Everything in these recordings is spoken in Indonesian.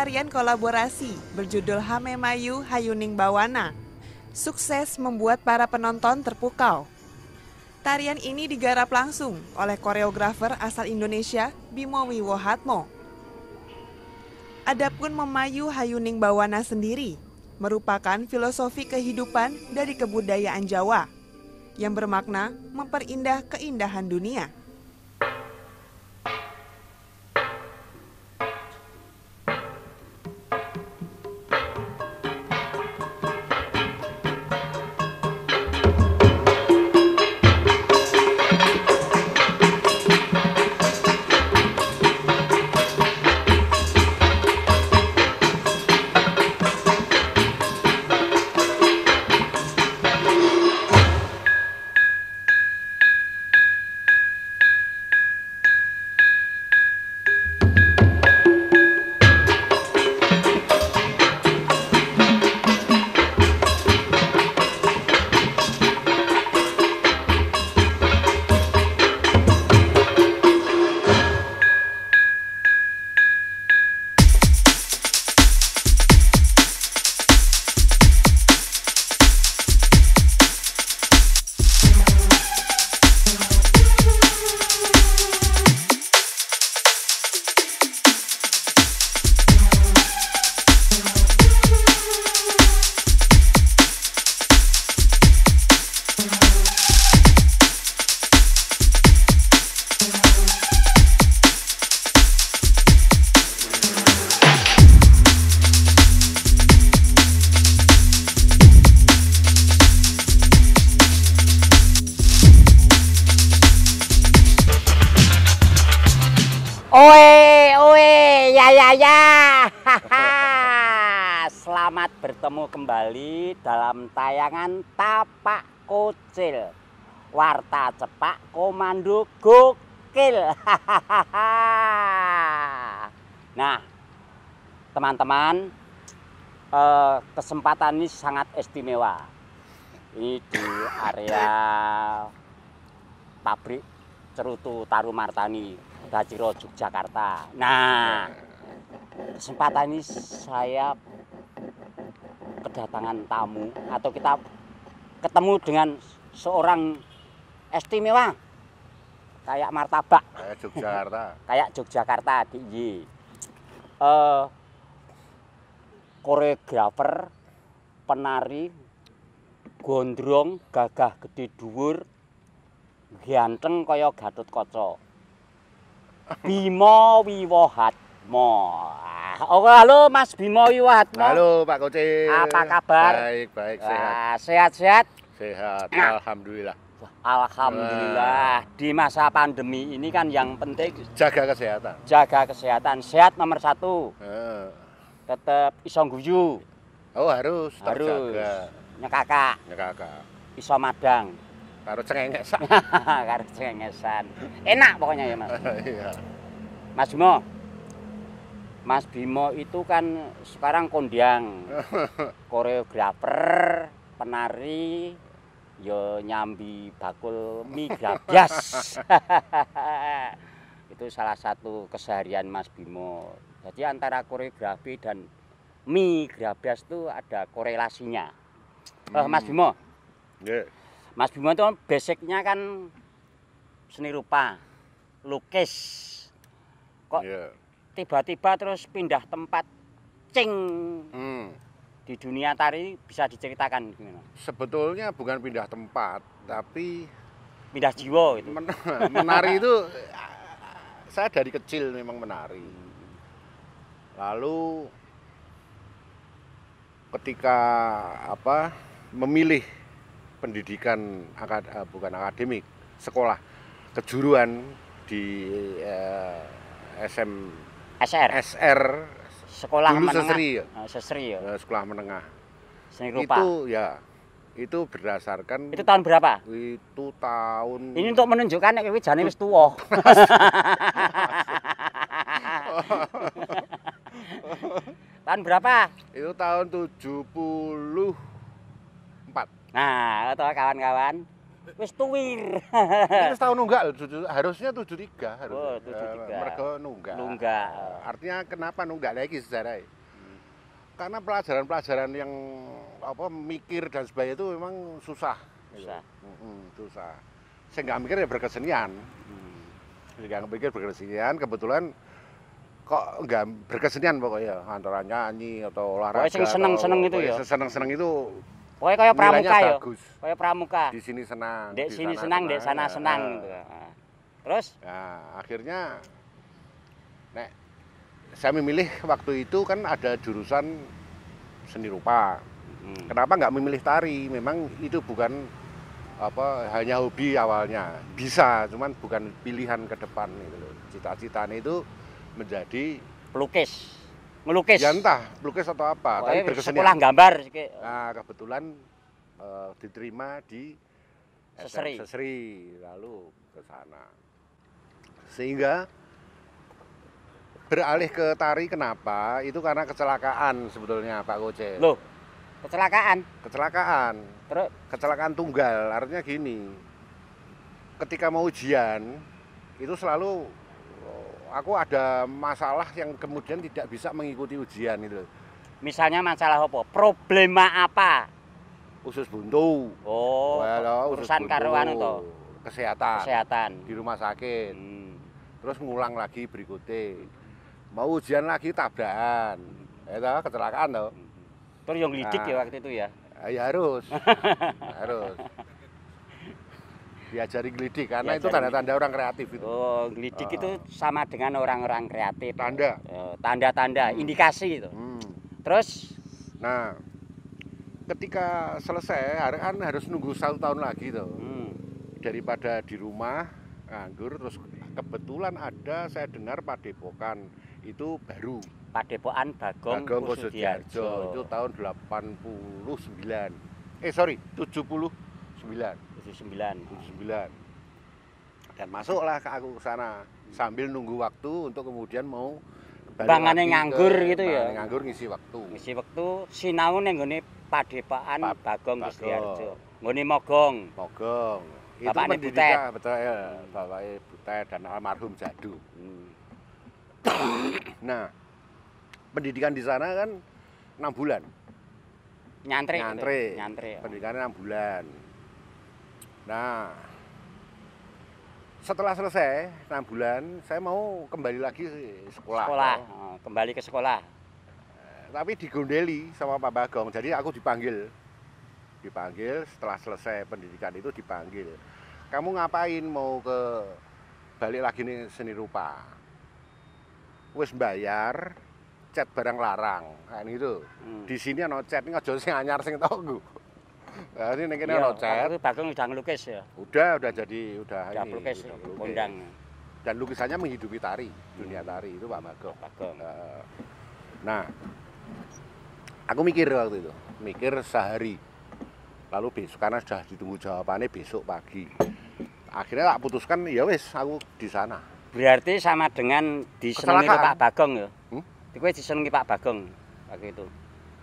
tarian kolaborasi berjudul Hame Mayu Hayuning Bawana sukses membuat para penonton terpukau. Tarian ini digarap langsung oleh koreografer asal Indonesia Bimo Wiwohatmo. Adapun Memayu Hayuning Bawana sendiri merupakan filosofi kehidupan dari kebudayaan Jawa yang bermakna memperindah keindahan dunia. Ya. Selamat bertemu kembali dalam tayangan Tapak Kocil. Warta cepak komando gokil. Nah, teman-teman, kesempatan ini sangat istimewa. Ini di area pabrik Cerutu Tarumartani, Daciro, Yogyakarta. Nah, kesempatan ini saya kedatangan tamu atau kita ketemu dengan seorang istimewa kayak martabak, kayak Yogyakarta. Kayak Yogyakarta di koreografer, penari, gondrong, gagah gede dhuwur, ganteng kaya Gatotkaca. Bimo Wiwohatmo. Oh, halo Mas Bimo Wiwohatmo. Halo Pak Kocil. Apa kabar? Baik, sehat. Sehat-sehat? Sehat, alhamdulillah. Alhamdulillah. Di masa pandemi ini kan yang penting jaga kesehatan. Jaga kesehatan. Sehat nomor 1. Tetap iso guyu. Oh, harus terjaga. Nyekaka. Iso madang. Karo cengengesan. Karo cengengesan. Enak pokoknya ya, Mas. Iya. Mas Bimo itu kan sekarang kondang, koreografer, penari, yo nyambi bakul mie grabyas. Itu salah satu keseharian Mas Bimo. Jadi antara koreografi dan mie grabyas itu ada korelasinya. Mas Bimo. Yeah. Mas Bimo itu basicnya kan seni rupa, lukis. Kok tiba-tiba terus pindah tempat di dunia tari, bisa diceritakan gimana? Sebetulnya bukan pindah tempat, tapi pindah jiwa itu. Menari itu saya dari kecil memang menari. Lalu ketika memilih pendidikan bukan akademik, sekolah kejuruan di SR sekolah dulu menengah. Sesri ya. Sekolah menengah. Seni rupa. Itu berdasarkan. Itu tahun berapa? Itu tahun. Ini untuk menunjukkan nek kowe jane wis tuwa. Tahun berapa? Itu tahun 74. Nah, atau kawan-kawan, Wis tuwir. Ini tahun nunggak, harusnya 73 harus. Oh, 73. Mereka nunggak. Nunggak. Artinya kenapa nunggak lagi sejarah? Karena pelajaran-pelajaran yang apa mikir dan sebagainya itu memang susah. Susah. Susah. Saya nggak mikir ya berkesenian. Nggak mikir berkesenian, kebetulan kok nggak berkesenian pokoknya antara nyanyi atau olahraga. Pokoknya seneng-seneng itu ya. Seneng-seneng itu. Pokoknya kayak pramuka ya. Bagus. Kayak pramuka. Di sini senang. Dek sini senang, dek sana senang gitu. Terus? Nah, akhirnya saya memilih waktu itu kan ada jurusan seni rupa. Kenapa nggak memilih tari? Memang itu bukan apa hanya hobi awalnya. Bisa, cuman bukan pilihan ke depan gitu loh. Cita-citanya itu menjadi pelukis. Melukis. Ya entah, pelukis atau apa, tapi berkesenian. Sekolah gambar. Nah, kebetulan diterima di Sesri, lalu ke sana. Sehingga beralih ke tari kenapa? Itu karena kecelakaan sebetulnya Pak Koce. Loh, kecelakaan? Kecelakaan. Terus? Kecelakaan tunggal, artinya gini. Ketika mau ujian, itu selalu aku ada masalah yang kemudian tidak bisa mengikuti ujian itu. Misalnya masalah apa? Problema apa? Usus buntu. Oh, urusan karuan itu. Kesehatan. Di rumah sakit. Terus ngulang lagi berikutnya. Mau ujian lagi tabrakan. Itu kecelakaan toh. Terus yang lidik ya waktu itu ya? Ya harus. Harus. Diajari gelidik karena itu tanda-tanda orang kreatif itu. Oh, gelidik itu sama dengan orang-orang kreatif. Tanda. Tanda-tanda, indikasi itu. Terus? Nah, ketika selesai, kan harus nunggu 1 tahun lagi tuh. Daripada di rumah nganggur, terus kebetulan ada saya dengar Padepokan itu baru. Padepokan Bagong Kussudiardja itu tahun 89. 79. 79. Dan masuklah ke aku ke sana sambil nunggu waktu untuk kemudian mau bangane nganggur gitu ya. Nganggur ngisi waktu. Ngisi waktu sinau ning nggone Padepokan Bagong Kussudiardja. Nggone mogong. Itu pendidikan betul ya. Bapaknya Butet dan almarhum Jadu. Nah, pendidikan di sana kan 6 bulan. Nyantri. Pendidikannya 6 bulan. Nah, setelah selesai 6 bulan, saya mau kembali lagi sekolah. Kembali ke sekolah. Tapi digondeli sama Pak Bagong, jadi aku dipanggil setelah selesai pendidikan itu dipanggil. Kamu ngapain mau balik lagi nih seni rupa? Wis bayar, cat barang larang, kan gitu. Di sini ana cat, ini aja sing anyar sing tau. Nah, ini kene ono cat. Bagong udah ngelukis ya? Udah ini. Pelukis, kondang. Dan lukisannya menghidupi tari, dunia tari itu Pak Bagong. Nah, aku mikir waktu itu, sehari. Lalu besok, karena sudah ditunggu jawabannya besok pagi. Akhirnya tak putuskan, ya wis, aku di sana. Berarti sama dengan disenengi Pak Bagong ya? Kowe disenengi Pak Bagong waktu itu?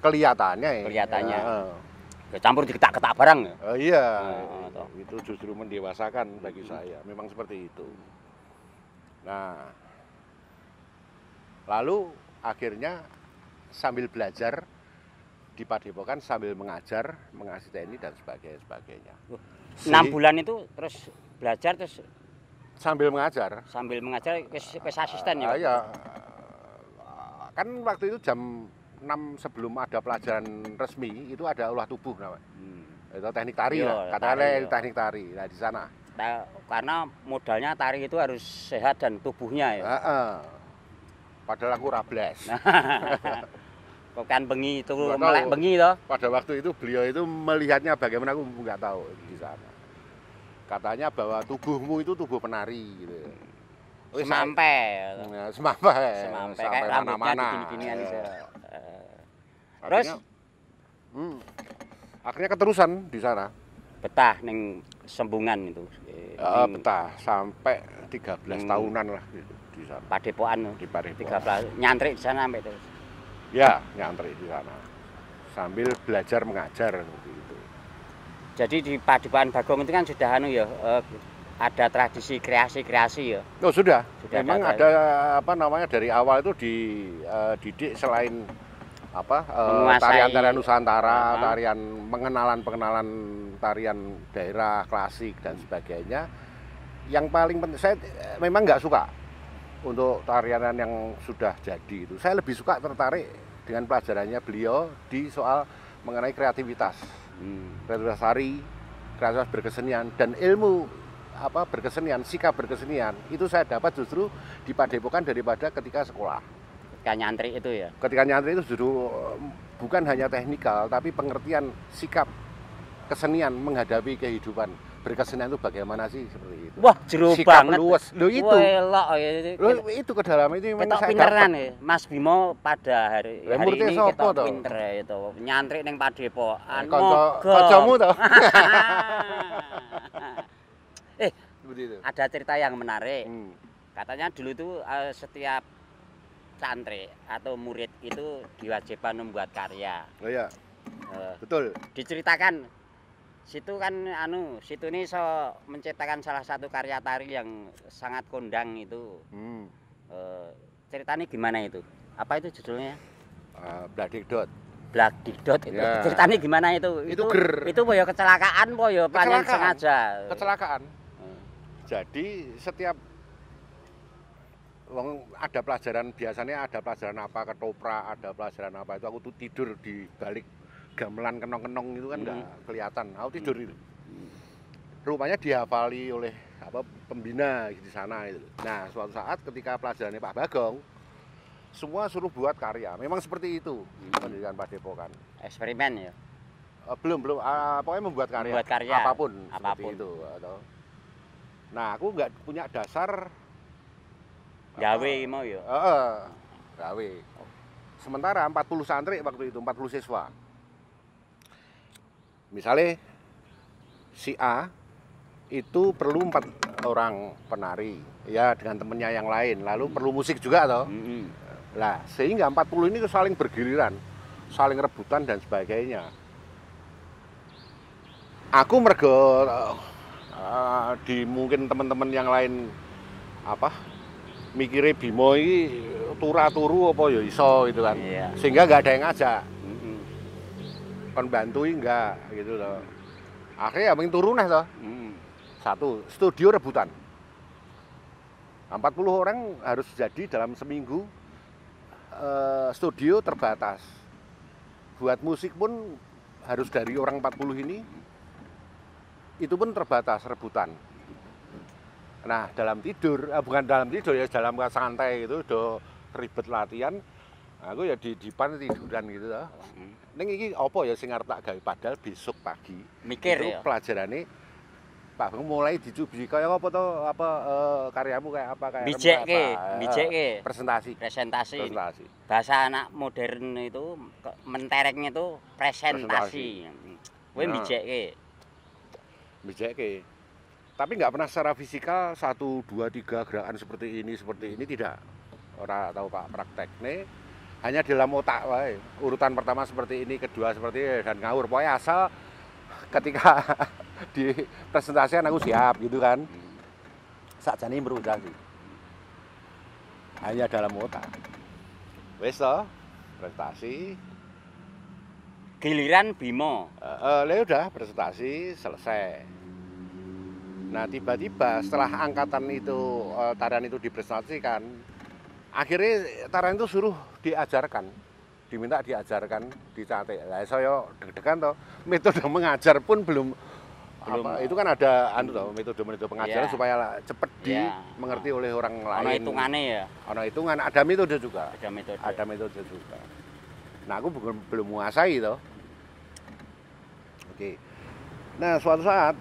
Kelihatannya ya. Ya campur diketak-ketak barang ya? Iya, itu justru mendewasakan bagi saya, memang seperti itu. Nah, lalu akhirnya sambil belajar di Padepokan sambil mengajar, mengasih dan sebagainya. 6 bulan itu terus belajar terus sambil mengajar. Sambil mengajar wis asisten ya? Iya. Kan waktu itu jam 6 sebelum ada pelajaran resmi itu ada olah tubuh namanya. Itu teknik tari lah, katanya teknik tari. Nah di sana. Karena modalnya tari itu harus sehat dan tubuhnya ya. Padahal aku rablas. Kok kan bengi itu melek bengi toh. Pada waktu itu beliau itu melihatnya bagaimana aku nggak tahu di sana. Katanya bahwa tubuhmu itu tubuh penari gitu. Semampai kayak rambutnya gini-ginian gitu. Terus akhirnya keterusan di sana. Betah ning Sembungan itu. Betah sampai 13 tahunan lah gitu di sana. Padepokan di Padepokan. 13 nyantri di sana sampai terus. Ya, nyantri di sana. Sambil belajar mengajar gitu. Jadi di Padepokan Bagong itu kan sudah ada tradisi kreasi-kreasi ya. Oh sudah. Sudah Memang ada apa namanya dari awal itu dididik selain apa tarian-tarian Nusantara, tarian pengenalan tarian daerah klasik dan sebagainya. Yang paling penting saya memang nggak suka untuk tarian yang sudah jadi itu. Saya lebih suka tertarik dengan pelajarannya beliau di soal mengenai kreativitas, kreativitas tari, kreativitas berkesenian dan ilmu apa berkesenian, sikap berkesenian itu saya dapat justru di Padepokan daripada ketika sekolah. Ketika nyantri itu ya. Ketika nyantri itu justru bukan hanya teknikal tapi pengertian sikap kesenian menghadapi kehidupan berkesenian itu bagaimana sih seperti itu. Wah, jero banget. Luwes. Loh itu. Loh itu ke dalam itu memang saya pinteran ya. Mas Bimo pada hari ini kita pinter itu. Nyantri ning Padepokan. Kancamu to. Ada cerita yang menarik. Katanya dulu itu setiap santri atau murid itu diwajibkan membuat karya. Oh iya. Betul. Diceritakan situ kan situ ini menciptakan salah satu karya tari yang sangat kondang itu. Ceritanya gimana itu? Apa itu judulnya? Bladikdot. Bladikdot itu. Ya. Ceritanya gimana itu? Itu boyo kecelakaan boyo panjang sengaja. Kecelakaan. Jadi setiap ada pelajaran biasanya ada pelajaran apa ketoprak, ada pelajaran apa itu aku tuh tidur di balik gamelan kenong-kenong itu kan nggak kelihatan. Aku tidur itu. Rupanya dihafali oleh apa pembina di sana itu. Nah, suatu saat ketika pelajarannya Pak Bagong semua suruh buat karya. Memang seperti itu pendidikan Padepokan. Eksperimen ya? Belum pokoknya membuat karya. Membuat karya apapun. Itu atau. Nah, aku nggak punya dasar gawe mau ya? Gawe. Sementara 40 santri waktu itu, 40 siswa. Misalnya si A itu perlu 4 orang penari, ya dengan temennya yang lain. Lalu perlu musik juga toh. Lah, sehingga 40 ini saling bergiliran, saling rebutan dan sebagainya. Aku mergo di mungkin teman-teman yang lain apa mikirnya Bimo ini turu apa ya iso gitu kan. Iya. Sehingga nggak ada yang ngajak. Kon bantui enggak gitu loh. Akhirnya yang turun toh. Satu, studio rebutan. 40 orang harus jadi dalam seminggu. Studio terbatas. Buat musik pun harus dari orang 40 ini. Itu pun terbatas rebutan. Nah, dalam tidur, bukan dalam tidur ya, dalam santai itu udah ribet latihan. Aku ya di depan tiduran gitu loh. Ning iki apa ya sing arep tak gawe padahal besok pagi. Mikir itu ya. Pelajarane Pak Bang mulai dicubi kaya apa to karyamu kayak apa kayak bijeke. Presentasi. Bahasa anak modern itu mentereknya itu presentasi. Kowe bijeke. Tapi nggak pernah secara fisikal 1, 2, 3 gerakan seperti ini tidak. Orang tahu Pak prakteknya hanya di dalam otak wae. Urutan pertama seperti ini, kedua seperti ini dan ngawur. Pokoknya asal ketika di presentasian aku siap gitu kan. Sakjane improvisasi. Hanya dalam otak. Wes toh, presentasi. Giliran Bimo. Udah presentasi selesai. Nah tiba-tiba setelah angkatan itu tarian itu dipresentasikan, akhirnya tarian itu suruh diajarkan, diminta diajarkan, dicatat. Lah saya deg-degan toh, metode mengajar pun belum apa, itu kan ada metode pengajaran supaya cepat dimengerti oleh orang lain. Ada hitungannya ya. Ada hitungan, ada metode juga. Ada metode juga. Nah aku belum menguasai toh. Oke. Nah suatu saat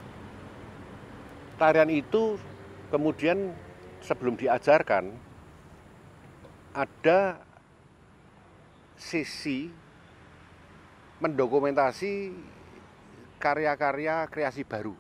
tarian itu kemudian sebelum diajarkan ada sesi mendokumentasi karya-karya kreasi baru.